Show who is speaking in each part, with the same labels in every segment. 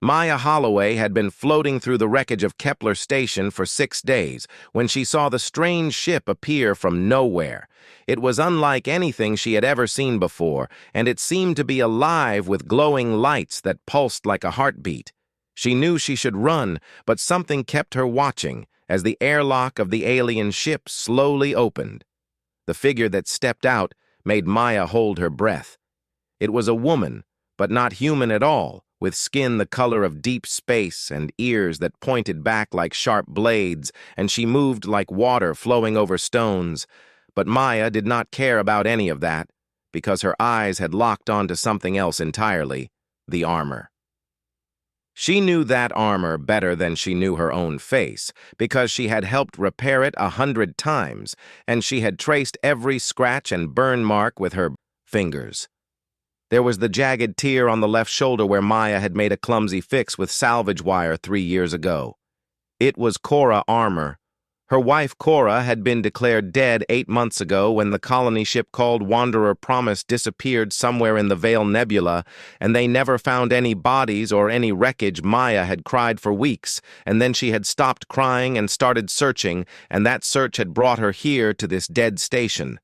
Speaker 1: Maya Holloway had been floating through the wreckage of Kepler Station for 6 days when she saw the strange ship appear from nowhere. It was unlike anything she had ever seen before, and it seemed to be alive with glowing lights that pulsed like a heartbeat. She knew she should run, but something kept her watching as the airlock of the alien ship slowly opened. The figure that stepped out made Maya hold her breath. It was a woman, but not human at all, with skin the color of deep space and ears that pointed back like sharp blades, and she moved like water flowing over stones. But Maya did not care about any of that, because her eyes had locked onto something else entirely, the armor. She knew that armor better than she knew her own face, because she had helped repair it 100 times, and she had traced every scratch and burn mark with her fingers. There was the jagged tear on the left shoulder where Maya had made a clumsy fix with salvage wire 3 years ago. It was Cora armor. Her wife Cora had been declared dead 8 months ago when the colony ship called Wanderer Promise disappeared somewhere in the Veil Nebula, and they never found any bodies or any wreckage. Maya had cried for weeks, and then she had stopped crying and started searching, and that search had brought her here to this dead station.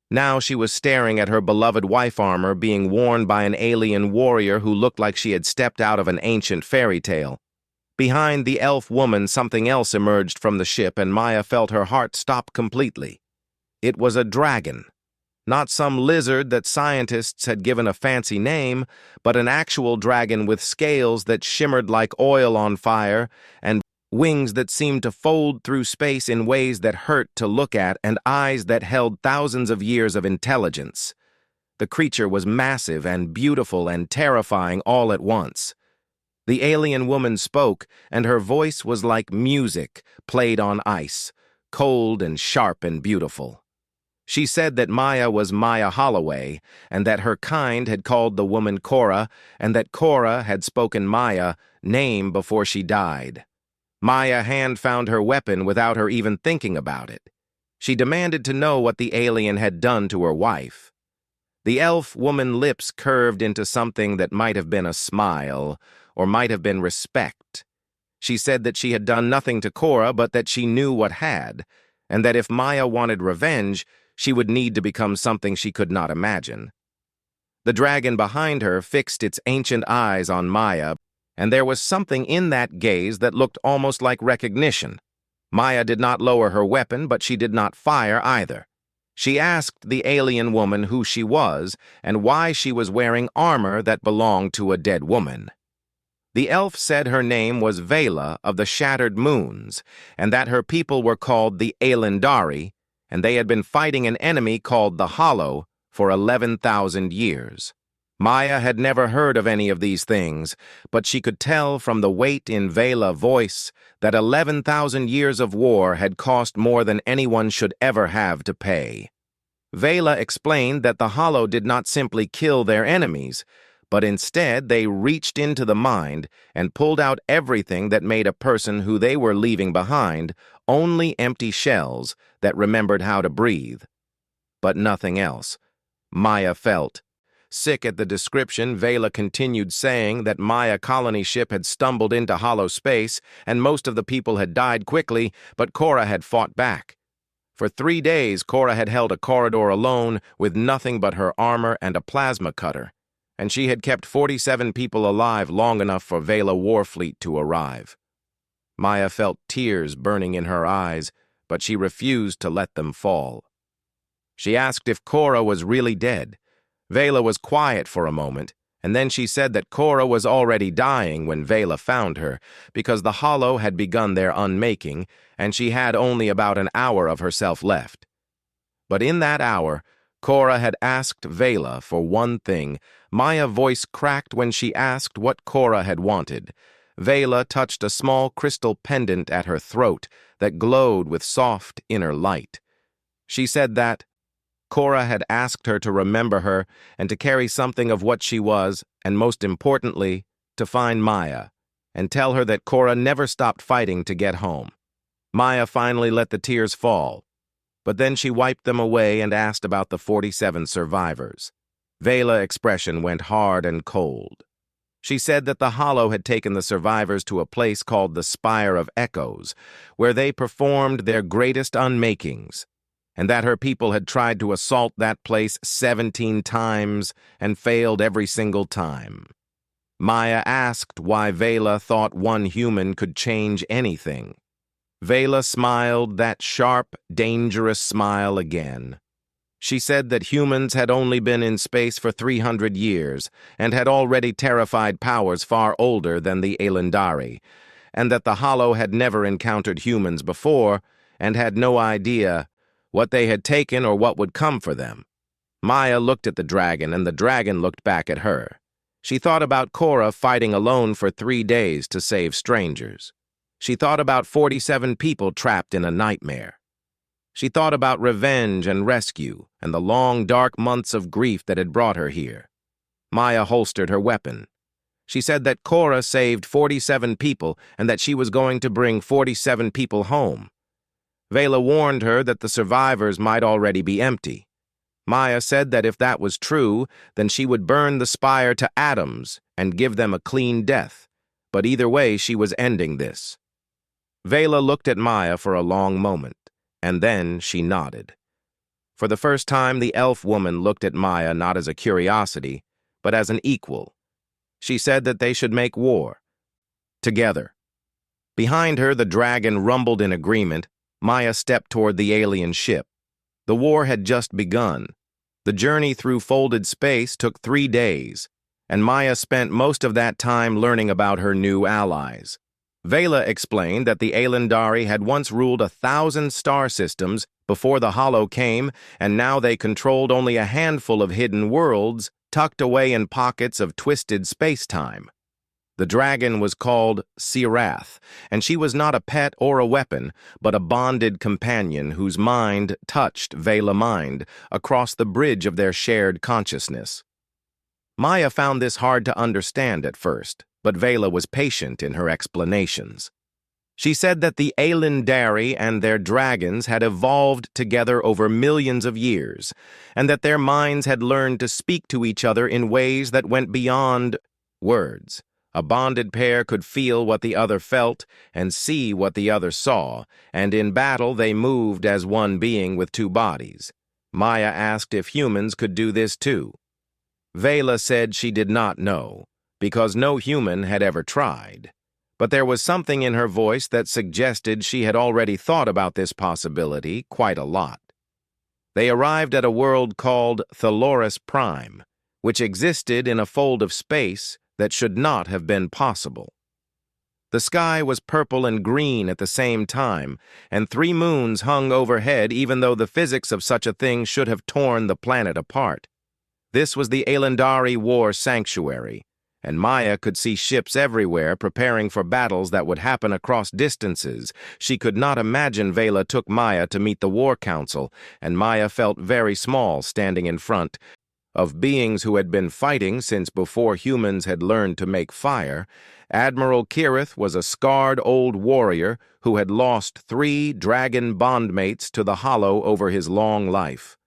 Speaker 1: Now she was staring at her beloved wife armor being worn by an alien warrior who looked like she had stepped out of an ancient fairy tale. Behind the elf woman, something else emerged from the ship, and Maya felt her heart stop completely. It was a dragon. Not some lizard that scientists had given a fancy name, but an actual dragon with scales that shimmered like oil on fire, and wings that seemed to fold through space in ways that hurt to look at, and eyes that held thousands of years of intelligence. The creature was massive and beautiful and terrifying all at once. The alien woman spoke, and her voice was like music played on ice, cold and sharp and beautiful. She said that Maya was Maya Holloway, and that her kind had called the woman Cora, and that Cora had spoken Maya name before she died. Maya hand found her weapon without her even thinking about it. She demanded to know what the alien had done to her wife. The elf woman's lips curved into something that might have been a smile, or might have been respect. She said that she had done nothing to Cora, but that she knew what had, and that if Maya wanted revenge, she would need to become something she could not imagine. The dragon behind her fixed its ancient eyes on Maya, and there was something in that gaze that looked almost like recognition. Maya did not lower her weapon, but she did not fire either. She asked the alien woman who she was and why she was wearing armor that belonged to a dead woman. The elf said her name was Vela of the Shattered Moons, and that her people were called the Elendari, and they had been fighting an enemy called the Hollow for 11,000 years. Maya had never heard of any of these things, but she could tell from the weight in Vela's voice that 11,000 years of war had cost more than anyone should ever have to pay. Vela explained that the Hollow did not simply kill their enemies, but instead they reached into the mind and pulled out everything that made a person who they were leaving behind only empty shells that remembered how to breathe. But nothing else. Maya felt. Sick at the description, Vela continued saying that Maya colony ship had stumbled into hollow space and most of the people had died quickly, but Cora had fought back. For 3 days, Cora had held a corridor alone with nothing but her armor and a plasma cutter, and she had kept 47 people alive long enough for Vela Warfleet to arrive. Maya felt tears burning in her eyes, but she refused to let them fall. She asked if Cora was really dead. Vela was quiet for a moment, and then she said that Cora was already dying when Vela found her, because the Hollow had begun their unmaking, and she had only about an hour of herself left. But in that hour, Cora had asked Vela for one thing. Maya's voice cracked when she asked what Cora had wanted. Vela touched a small crystal pendant at her throat that glowed with soft inner light. She said that Cora had asked her to remember her and to carry something of what she was, and most importantly, to find Maya, and tell her that Cora never stopped fighting to get home. Maya finally let the tears fall, but then she wiped them away and asked about the 47 survivors. Vela's expression went hard and cold. She said that the Hollow had taken the survivors to a place called the Spire of Echoes, where they performed their greatest unmakings, and that her people had tried to assault that place 17 times and failed every single time. Maya asked why Vela thought one human could change anything. Vela smiled that sharp, dangerous smile again. She said that humans had only been in space for 300 years and had already terrified powers far older than the Elandari, and that the Hollow had never encountered humans before and had no idea what they had taken or what would come for them. Maya looked at the dragon, and the dragon looked back at her. She thought about Cora fighting alone for 3 days to save strangers. She thought about 47 people trapped in a nightmare. She thought about revenge and rescue and the long, dark months of grief that had brought her here. Maya holstered her weapon. She said that Cora saved 47 people and that she was going to bring 47 people home. Vela warned her that the survivors might already be empty. Maya said that if that was true, then she would burn the spire to atoms and give them a clean death. But either way, she was ending this. Vela looked at Maya for a long moment, and then she nodded. For the first time, the elf woman looked at Maya not as a curiosity, but as an equal. She said that they should make war. Together. Behind her, the dragon rumbled in agreement. Maya stepped toward the alien ship. The war had just begun. The journey through folded space took 3 days, and Maya spent most of that time learning about her new allies. Vela explained that the Elandari had once ruled 1,000 star systems before the Hollow came, and now they controlled only a handful of hidden worlds tucked away in pockets of twisted space-time. The dragon was called Sirath, and she was not a pet or a weapon, but a bonded companion whose mind touched Vela's mind across the bridge of their shared consciousness. Maya found this hard to understand at first, but Vela was patient in her explanations. She said that the Elandari and their dragons had evolved together over millions of years, and that their minds had learned to speak to each other in ways that went beyond words. A bonded pair could feel what the other felt and see what the other saw, and in battle they moved as one being with 2 bodies. Maya asked if humans could do this too. Vela said she did not know, because no human had ever tried. But there was something in her voice that suggested she had already thought about this possibility quite a lot. They arrived at a world called Thaloris Prime, which existed in a fold of space that should not have been possible. The sky was purple and green at the same time, and 3 moons hung overhead even though the physics of such a thing should have torn the planet apart. This was the Elandari War Sanctuary, and Maya could see ships everywhere preparing for battles that would happen across distances. She could not imagine Vela took Maya to meet the War Council, and Maya felt very small standing in front of beings who had been fighting since before humans had learned to make fire. Admiral Kirith was a scarred old warrior who had lost 3 dragon bondmates to the Hollow over his long life.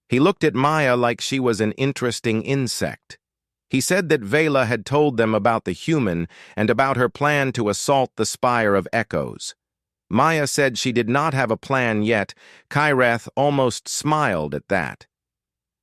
Speaker 1: He looked at Maya like she was an interesting insect. He said that Vela had told them about the human and about her plan to assault the Spire of Echoes. Maya said she did not have a plan yet. Kirith almost smiled at that.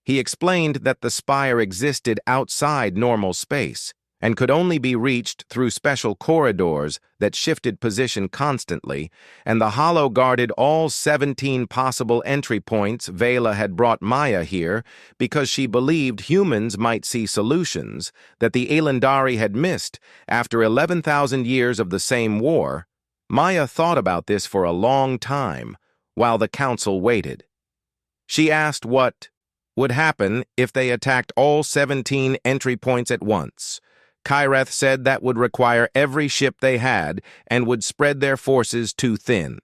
Speaker 1: He explained that the spire existed outside normal space and could only be reached through special corridors that shifted position constantly, and the Hollow guarded all 17 possible entry points. Vela had brought Maya here because she believed humans might see solutions that the Elandari had missed after 11,000 years of the same war. Maya thought about this for a long time while the council waited. She asked what would happen if they attacked all 17 entry points at once. Kirith said that would require every ship they had and would spread their forces too thin.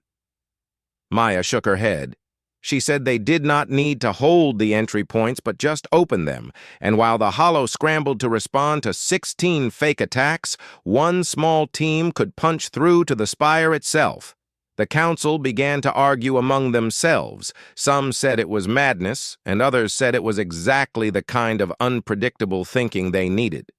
Speaker 1: Maya shook her head. She said they did not need to hold the entry points but just open them, and while the Hollow scrambled to respond to 16 fake attacks, 1 small team could punch through to the spire itself. The council began to argue among themselves. Some said it was madness, and others said it was exactly the kind of unpredictable thinking they needed.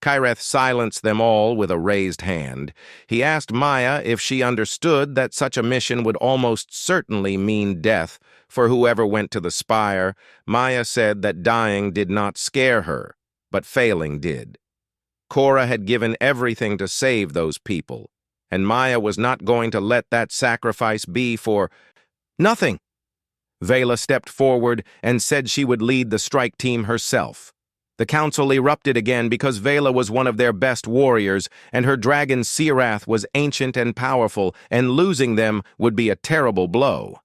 Speaker 1: Kyreth silenced them all with a raised hand. He asked Maya if she understood that such a mission would almost certainly mean death for whoever went to the spire. Maya said that dying did not scare her, but failing did. Cora had given everything to save those people, and Maya was not going to let that sacrifice be for nothing. Vela stepped forward and said she would lead the strike team herself. The council erupted again because Vela was one of their best warriors, and her dragon Sirath was ancient and powerful, and losing them would be a terrible blow.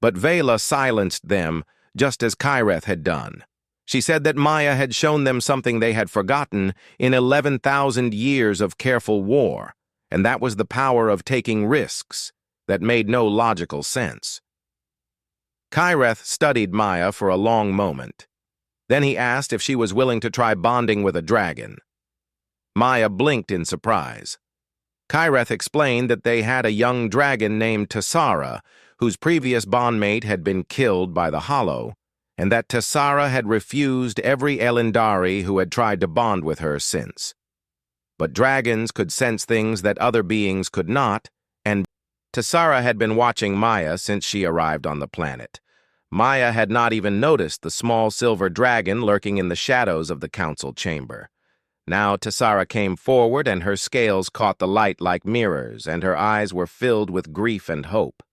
Speaker 1: But Vela silenced them, just as Kyreth had done. She said that Maya had shown them something they had forgotten in 11,000 years of careful war, and that was the power of taking risks that made no logical sense. Kyreth studied Maya for a long moment. Then he asked if she was willing to try bonding with a dragon. Maya blinked in surprise. Kyreth explained that they had a young dragon named Tessara, whose previous bondmate had been killed by the Hollow, and that Tessara had refused every Elendari who had tried to bond with her since. But dragons could sense things that other beings could not, and Tessara had been watching Maya since she arrived on the planet. Maya had not even noticed the small silver dragon lurking in the shadows of the council chamber. Now Tessara came forward, and her scales caught the light like mirrors, and her eyes were filled with grief and hope.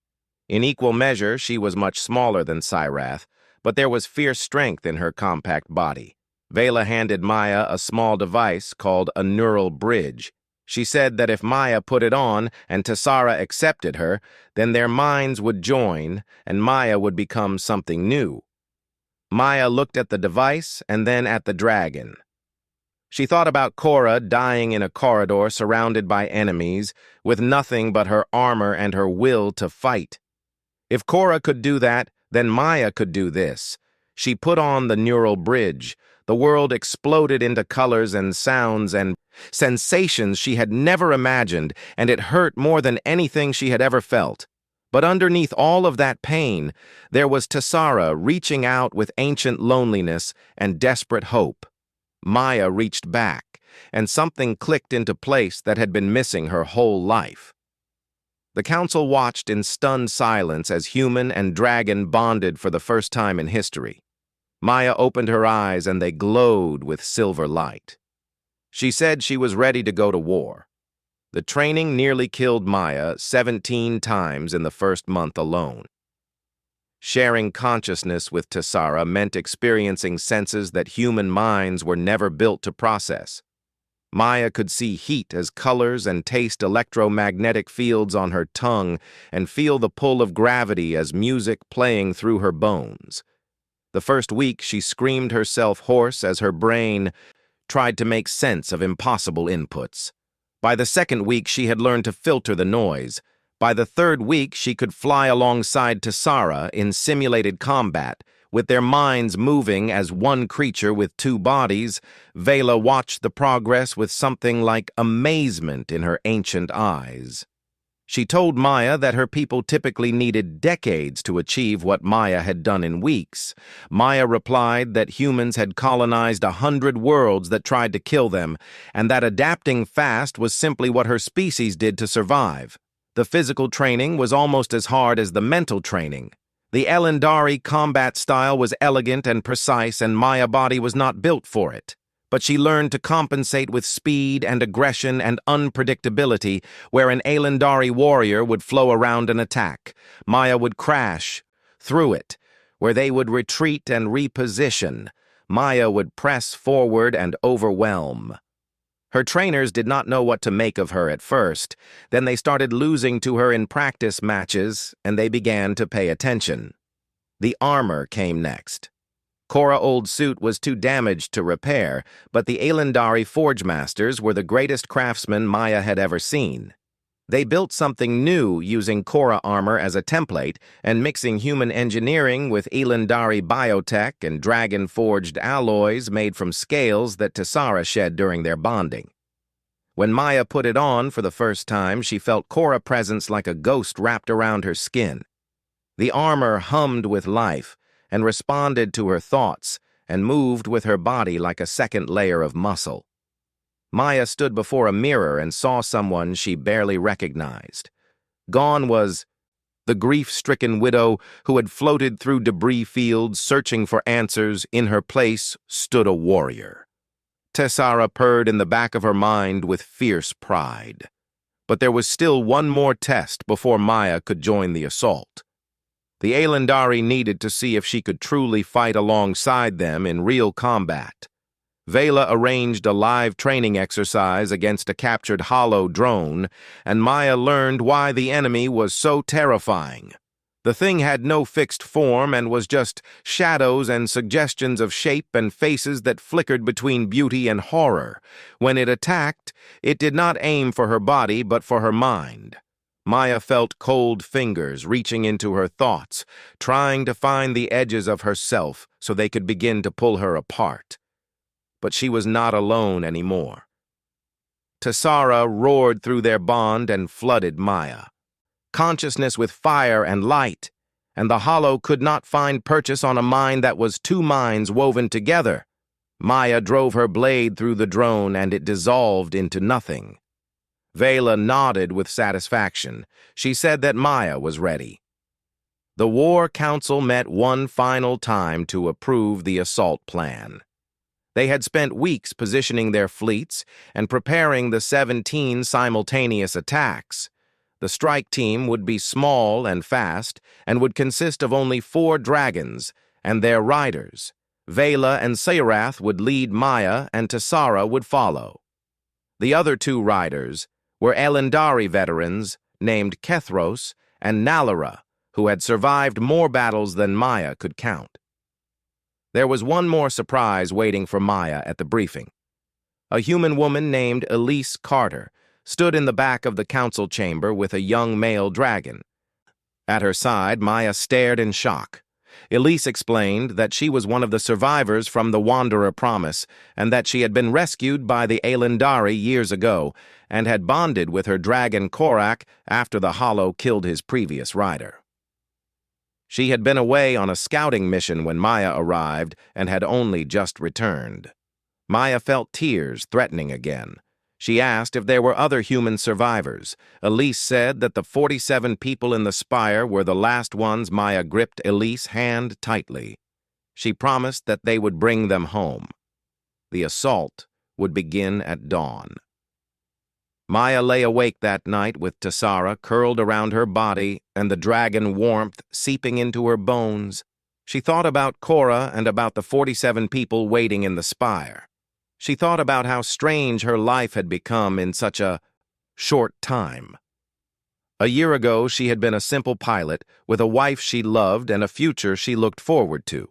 Speaker 1: In equal measure, she was much smaller than Sirath, but there was fierce strength in her compact body. Vela handed Maya a small device called a neural bridge. She said that if Maya put it on and Tessara accepted her, then their minds would join and Maya would become something new. Maya looked at the device and then at the dragon. She thought about Cora dying in a corridor surrounded by enemies, with nothing but her armor and her will to fight. If Cora could do that, then Maya could do this. She put on the neural bridge. The world exploded into colors and sounds and sensations she had never imagined, and it hurt more than anything she had ever felt. But underneath all of that pain, there was Tessara reaching out with ancient loneliness and desperate hope. Maya reached back, and something clicked into place that had been missing her whole life. The council watched in stunned silence as human and dragon bonded for the first time in history. Maya opened her eyes and they glowed with silver light. She said she was ready to go to war. The training nearly killed Maya 17 times in the first month alone. Sharing consciousness with Tessara meant experiencing senses that human minds were never built to process. Maya could see heat as colors and taste electromagnetic fields on her tongue and feel the pull of gravity as music playing through her bones. The first week, she screamed herself hoarse as her brain tried to make sense of impossible inputs. By the second week, she had learned to filter the noise. By the third week, she could fly alongside Tessara in simulated combat, with their minds moving as one creature with two bodies. Vela watched the progress with something like amazement in her ancient eyes. She told Maya that her people typically needed decades to achieve what Maya had done in weeks. Maya replied that humans had colonized 100 worlds that tried to kill them, and that adapting fast was simply what her species did to survive. The physical training was almost as hard as the mental training. The Elendari combat style was elegant and precise, and Maya's body was not built for it. But she learned to compensate with speed and aggression and unpredictability, where an Elendari warrior would flow around an attack. Maya would crash through it, where they would retreat and reposition. Maya would press forward and overwhelm. Her trainers did not know what to make of her at first. Then they started losing to her in practice matches, and they began to pay attention. The armor came next. Cora's old suit was too damaged to repair, but the Elendari Forge Masters were the greatest craftsmen Maya had ever seen. They built something new using Cora armor as a template and mixing human engineering with Elendari biotech and dragon-forged alloys made from scales that Tessara shed during their bonding. When Maya put it on for the first time, she felt Cora's presence like a ghost wrapped around her skin. The armor hummed with life and responded to her thoughts and moved with her body like a second layer of muscle. Maya stood before a mirror and saw someone she barely recognized. Gone was the grief-stricken widow who had floated through debris fields searching for answers. In her place stood a warrior. Tessara purred in the back of her mind with fierce pride. But there was still one more test before Maya could join the assault. The Elandari needed to see if she could truly fight alongside them in real combat. Vela arranged a live training exercise against a captured hollow drone, and Maya learned why the enemy was so terrifying. The thing had no fixed form and was just shadows and suggestions of shape and faces that flickered between beauty and horror. When it attacked, it did not aim for her body but for her mind. Maya felt cold fingers reaching into her thoughts, trying to find the edges of herself so they could begin to pull her apart. But she was not alone anymore. Tessara roared through their bond and flooded Maya. Consciousness with fire and light, and the hollow could not find purchase on a mind that was two minds woven together. Maya drove her blade through the drone and it dissolved into nothing. Vela nodded with satisfaction. She said that Maya was ready. The War Council met one final time to approve the assault plan. They had spent weeks positioning their fleets and preparing the 17 simultaneous attacks. The strike team would be small and fast and would consist of only 4 dragons and their riders. Vela and Sayrath would lead Maya and Tessara would follow. The other 2 riders were Elandari veterans named Kethros and Nalara, who had survived more battles than Maya could count. There was one more surprise waiting for Maya at the briefing. A human woman named Elise Carter stood in the back of the council chamber with a young male dragon. At her side, Maya stared in shock. Elise explained that she was one of the survivors from the Wanderer Promise and that she had been rescued by the Elandari years ago and had bonded with her dragon Korak after the Hollow killed his previous rider. She had been away on a scouting mission when Maya arrived and had only just returned. Maya felt tears threatening again. She asked if there were other human survivors. Elise said that the 47 people in the spire were the last ones. Maya gripped Elise's hand tightly. She promised that they would bring them home. The assault would begin at dawn. Maya lay awake that night with Tessara curled around her body and the dragon warmth seeping into her bones. She thought about Cora and about the 47 people waiting in the spire. She thought about how strange her life had become in such a short time. A year ago, she had been a simple pilot with a wife she loved and a future she looked forward to.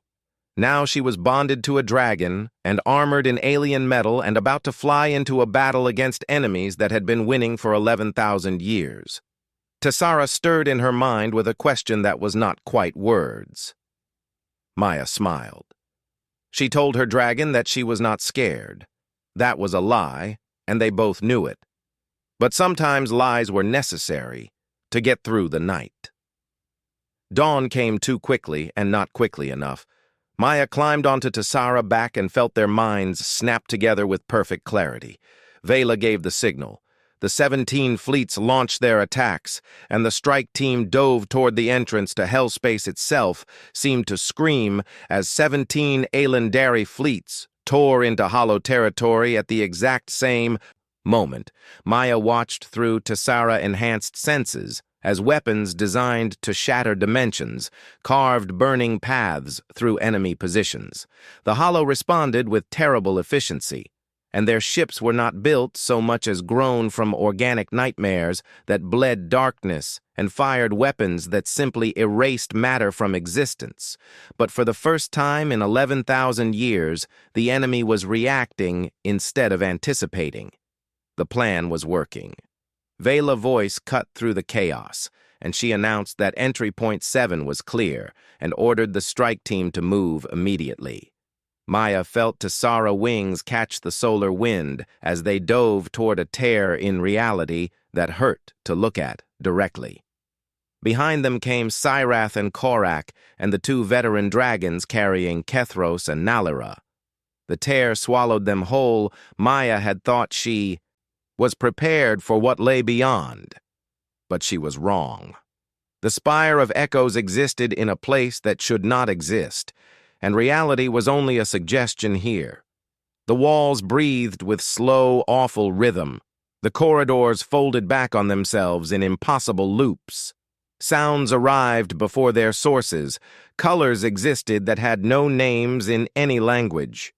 Speaker 1: Now she was bonded to a dragon and armored in alien metal and about to fly into a battle against enemies that had been winning for 11,000 years. Tessara stirred in her mind with a question that was not quite words. Maya smiled. She told her dragon that she was not scared. That was a lie, and they both knew it. But sometimes lies were necessary to get through the night. Dawn came too quickly and not quickly enough. Maya climbed onto Tessara's back and felt their minds snap together with perfect clarity. Vela gave the signal. The 17 fleets launched their attacks, and the strike team dove toward the entrance to Hellspace itself, seemed to scream as 17 Elandari fleets tore into Hollow territory at the exact same moment. Maya watched through Tessara-enhanced senses as weapons designed to shatter dimensions carved burning paths through enemy positions. The Hollow responded with terrible efficiency, and their ships were not built so much as grown from organic nightmares that bled darkness and fired weapons that simply erased matter from existence. But for the first time in 11,000 years, the enemy was reacting instead of anticipating. The plan was working. Vela's voice cut through the chaos, and she announced that entry point 7 was clear and ordered the strike team to move immediately. Maya felt Tessara's wings catch the solar wind as they dove toward a tear in reality that hurt to look at directly. Behind them came Sayrath and Korak and the 2 veteran dragons carrying Kethros and Nalara. The tear swallowed them whole. Maya had thought she was prepared for what lay beyond. But she was wrong. The spire of echoes existed in a place that should not exist, and reality was only a suggestion here. The walls breathed with slow, awful rhythm. The corridors folded back on themselves in impossible loops. Sounds arrived before their sources. Colors existed that had no names in any language.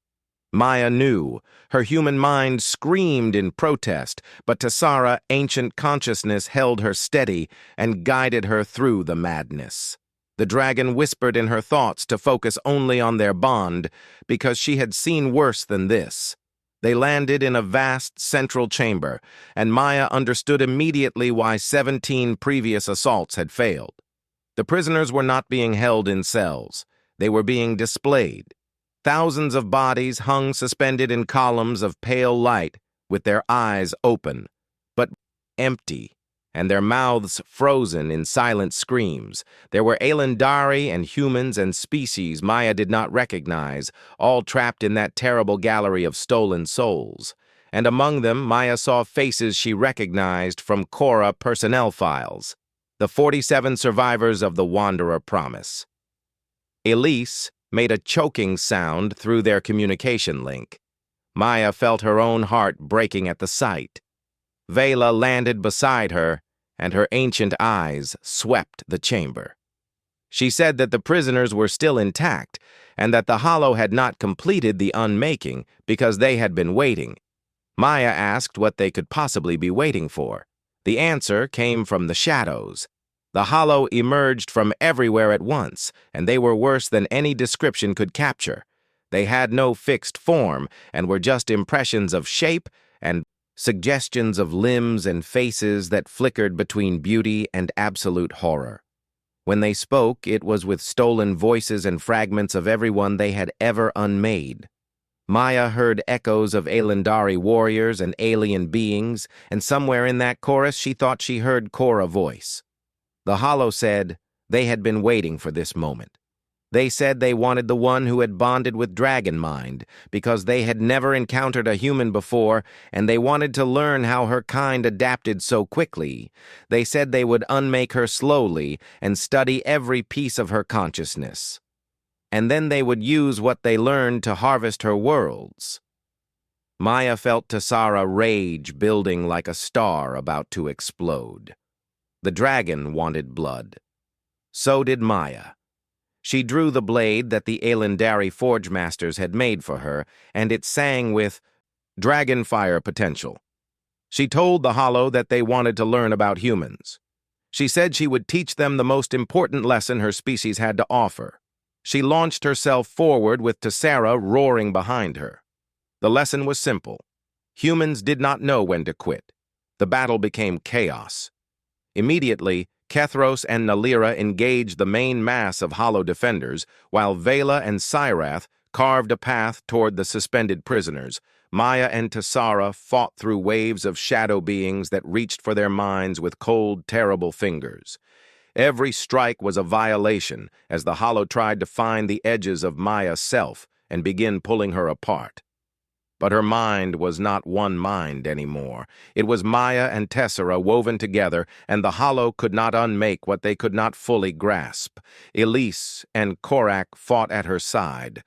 Speaker 1: Maya knew. Her human mind screamed in protest, but Tessara, ancient consciousness, held her steady and guided her through the madness. The dragon whispered in her thoughts to focus only on their bond, because she had seen worse than this. They landed in a vast central chamber, and Maya understood immediately why 17 previous assaults had failed. The prisoners were not being held in cells. They were being displayed. Thousands of bodies hung suspended in columns of pale light, with their eyes open, but empty, and their mouths frozen in silent screams. There were Elandari and humans and species Maya did not recognize, all trapped in that terrible gallery of stolen souls. And among them, Maya saw faces she recognized from Korra personnel files, the 47 survivors of the Wanderer Promise. Elise made a choking sound through their communication link. Maya felt her own heart breaking at the sight. Vela landed beside her, and her ancient eyes swept the chamber. She said that the prisoners were still intact, and that the Hollow had not completed the unmaking because they had been waiting. Maya asked what they could possibly be waiting for. The answer came from the shadows. The Hollow emerged from everywhere at once, and they were worse than any description could capture. They had no fixed form, and were just impressions of shape and suggestions of limbs and faces that flickered between beauty and absolute horror. When they spoke, it was with stolen voices and fragments of everyone they had ever unmade. Maya heard echoes of Elandari warriors and alien beings, and somewhere in that chorus she thought she heard Korra's voice. The Hollow said they had been waiting for this moment. They said they wanted the one who had bonded with Dragon Mind, because they had never encountered a human before, and they wanted to learn how her kind adapted so quickly. They said they would unmake her slowly and study every piece of her consciousness. And then they would use what they learned to harvest her worlds. Maya felt Tessara rage building like a star about to explode. The dragon wanted blood. So did Maya. She drew the blade that the Elandari Forge Masters had made for her, and it sang with dragon fire potential. She told the Hollow that they wanted to learn about humans. She said she would teach them the most important lesson her species had to offer. She launched herself forward with Tessara roaring behind her. The lesson was simple. Humans did not know when to quit. The battle became chaos. Immediately, Kethros and Nalira engaged the main mass of Hollow defenders, while Vela and Syrath carved a path toward the suspended prisoners. Maya and Tessara fought through waves of shadow beings that reached for their minds with cold, terrible fingers. Every strike was a violation, as the Hollow tried to find the edges of Maya's self and begin pulling her apart. But her mind was not one mind anymore. It was Maya and Tessara woven together, and the Hollow could not unmake what they could not fully grasp. Elise and Korak fought at her side,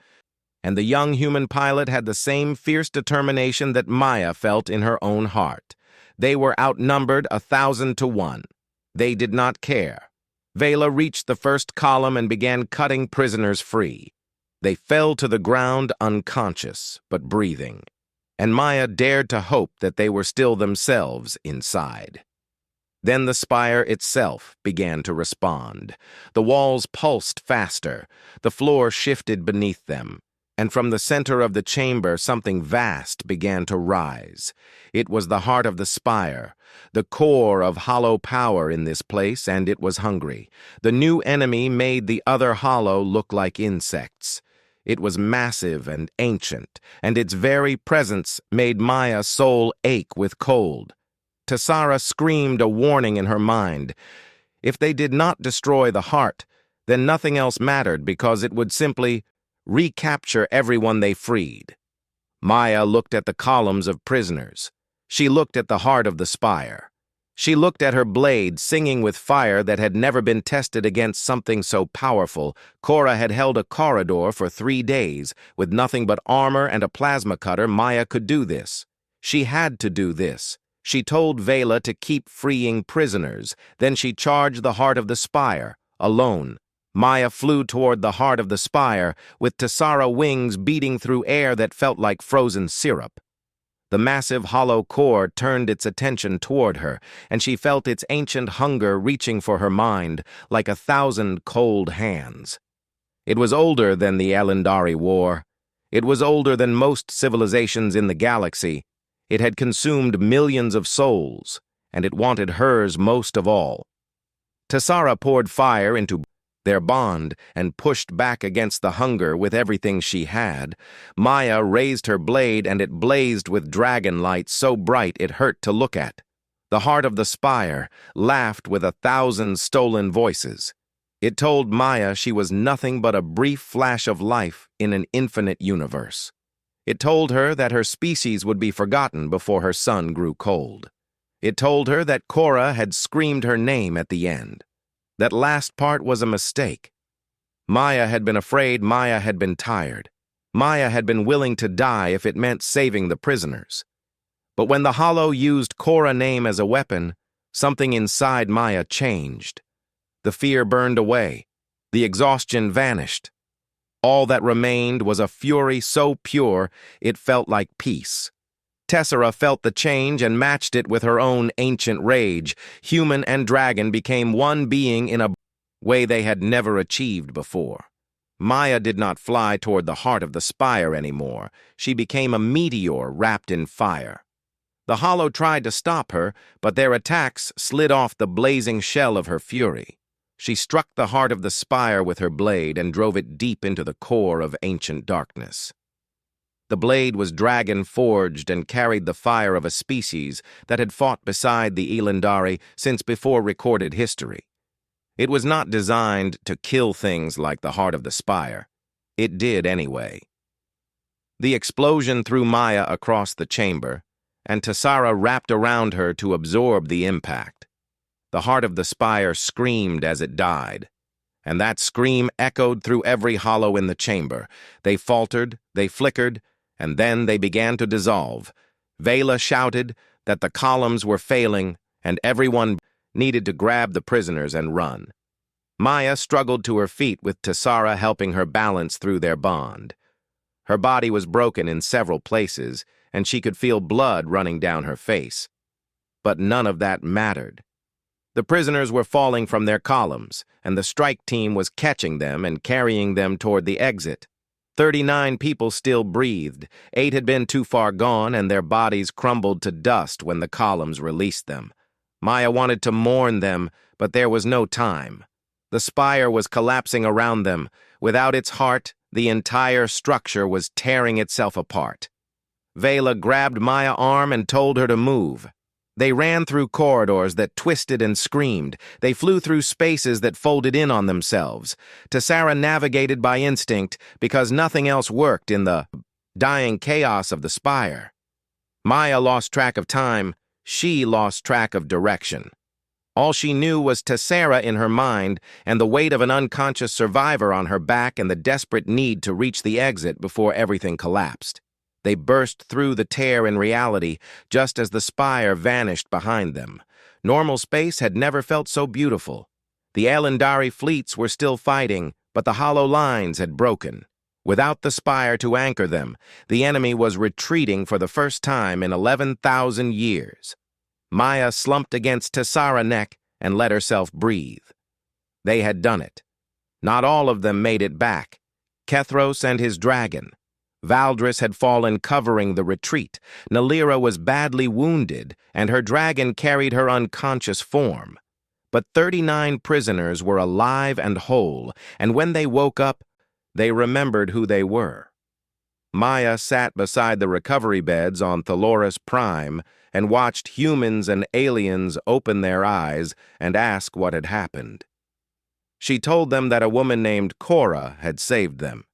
Speaker 1: and the young human pilot had the same fierce determination that Maya felt in her own heart. They were outnumbered 1,000 to 1. They did not care. Vela reached the first column and began cutting prisoners free. They fell to the ground unconscious, but breathing, and Maya dared to hope that they were still themselves inside. Then the spire itself began to respond. The walls pulsed faster, the floor shifted beneath them, and from the center of the chamber something vast began to rise. It was the heart of the spire, the core of Hollow power in this place, and it was hungry. The new enemy made the other Hollow look like insects. It was massive and ancient, and its very presence made Maya's soul ache with cold. Tessara screamed a warning in her mind. If they did not destroy the heart, then nothing else mattered because it would simply recapture everyone they freed. Maya looked at the columns of prisoners. She looked at the heart of the spire. She looked at her blade singing with fire that had never been tested against something so powerful. Cora had held a corridor for 3 days. With nothing but armor and a plasma cutter, Maya could do this. She had to do this. She told Vela to keep freeing prisoners. Then she charged the heart of the spire, alone. Maya flew toward the heart of the spire, with Tessara wings beating through air that felt like frozen syrup. The massive hollow core turned its attention toward her, and she felt its ancient hunger reaching for her mind like 1,000 cold hands. It was older than the Elendari War. It was older than most civilizations in the galaxy. It had consumed millions of souls, and it wanted hers most of all. Tessara poured fire into their bond and pushed back against the hunger with everything she had. Maya raised her blade, and it blazed with dragon light so bright it hurt to look at. The heart of the spire laughed with 1,000 stolen voices. It told Maya she was nothing but a brief flash of life in an infinite universe. It told her that her species would be forgotten before her sun grew cold. It told her that Cora had screamed her name at the end. That last part was a mistake. Maya had been afraid, Maya had been tired. Maya had been willing to die if it meant saving the prisoners. But when the Hollow used Cora name as a weapon, something inside Maya changed. The fear burned away. The exhaustion vanished. All that remained was a fury so pure it felt like peace. Tessara felt the change and matched it with her own ancient rage. Human and dragon became one being in a way they had never achieved before. Maya did not fly toward the heart of the spire anymore. She became a meteor wrapped in fire. The Hollow tried to stop her, but their attacks slid off the blazing shell of her fury. She struck the heart of the spire with her blade and drove it deep into the core of ancient darkness. The blade was dragon-forged and carried the fire of a species that had fought beside the Elendari since before recorded history. It was not designed to kill things like the heart of the spire. It did anyway. The explosion threw Maya across the chamber, and Tessara wrapped around her to absorb the impact. The heart of the spire screamed as it died, and that scream echoed through every hollow in the chamber. They faltered, they flickered, and then they began to dissolve. Vela shouted that the columns were failing, and everyone needed to grab the prisoners and run. Maya struggled to her feet with Tessara helping her balance through their bond. Her body was broken in several places, and she could feel blood running down her face. But none of that mattered. The prisoners were falling from their columns, and the strike team was catching them and carrying them toward the exit. 39 people still breathed. 8 had been too far gone, and their bodies crumbled to dust when the columns released them. Maya wanted to mourn them, but there was no time. The spire was collapsing around them. Without its heart, the entire structure was tearing itself apart. Vela grabbed Maya's arm and told her to move. They ran through corridors that twisted and screamed. They flew through spaces that folded in on themselves. Tessara navigated by instinct because nothing else worked in the dying chaos of the spire. Maya lost track of time. She lost track of direction. All she knew was Tessara in her mind and the weight of an unconscious survivor on her back and the desperate need to reach the exit before everything collapsed. They burst through the tear in reality just as the spire vanished behind them. Normal space had never felt so beautiful. The Elendari fleets were still fighting, but the hollow lines had broken. Without the spire to anchor them, the enemy was retreating for the first time in 11,000 years. Maya slumped against Tessara's neck and let herself breathe. They had done it. Not all of them made it back. Kethros and his dragon. Valdris had fallen covering the retreat. Nalira was badly wounded, and her dragon carried her unconscious form. But 39 prisoners were alive and whole, and when they woke up, they remembered who they were. Maya sat beside the recovery beds on Thaloris Prime and watched humans and aliens open their eyes and ask what had happened. She told them that a woman named Cora had saved them.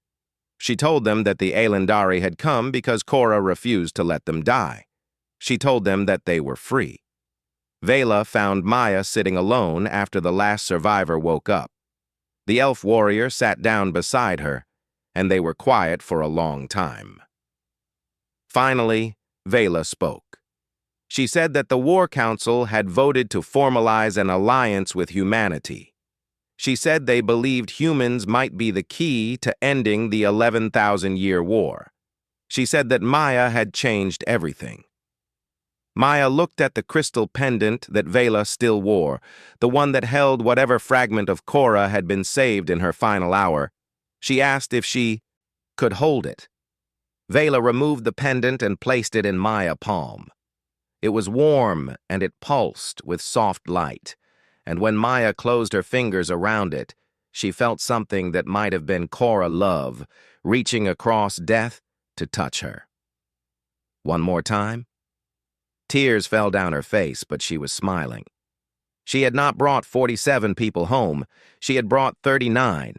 Speaker 1: She told them that the Elandari had come because Korra refused to let them die. She told them that they were free. Vela found Maya sitting alone after the last survivor woke up. The elf warrior sat down beside her, and they were quiet for a long time. Finally, Vela spoke. She said that the War Council had voted to formalize an alliance with humanity. She said they believed humans might be the key to ending the 11,000-year war. She said that Maya had changed everything. Maya looked at the crystal pendant that Vela still wore, the one that held whatever fragment of Korra had been saved in her final hour. She asked if she could hold it. Vela removed the pendant and placed it in Maya's palm. It was warm and it pulsed with soft light, and when Maya closed her fingers around it, she felt something that might have been Korra love reaching across death to touch her. One more time? Tears fell down her face, but she was smiling. She had not brought 47 people home, she had brought 39.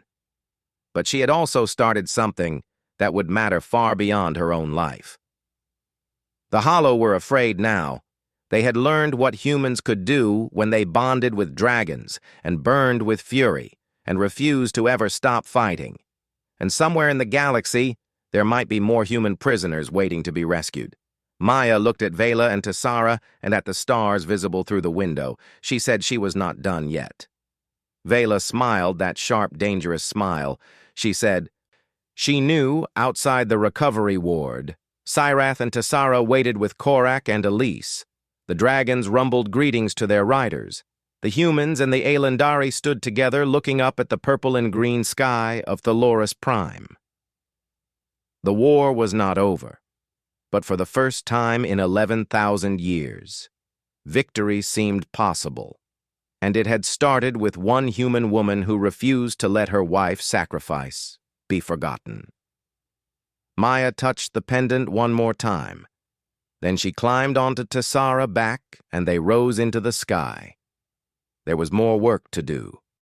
Speaker 1: But she had also started something that would matter far beyond her own life. The Hollow were afraid now. They had learned what humans could do when they bonded with dragons and burned with fury and refused to ever stop fighting. And somewhere in the galaxy, there might be more human prisoners waiting to be rescued. Maya looked at Vela and Tessara and at the stars visible through the window. She said she was not done yet. Vela smiled that sharp, dangerous smile. She said, she knew outside the recovery ward, Syrath and Tessara waited with Korak and Elise. The dragons rumbled greetings to their riders. The humans and the Elandari stood together looking up at the purple and green sky of Thaloris Prime. The war was not over. But for the first time in 11,000 years, victory seemed possible, and it had started with one human woman who refused to let her wife's sacrifice be forgotten. Maya touched the pendant one more time. Then she climbed onto Tessara back, and they rose into the sky. There was more work to do.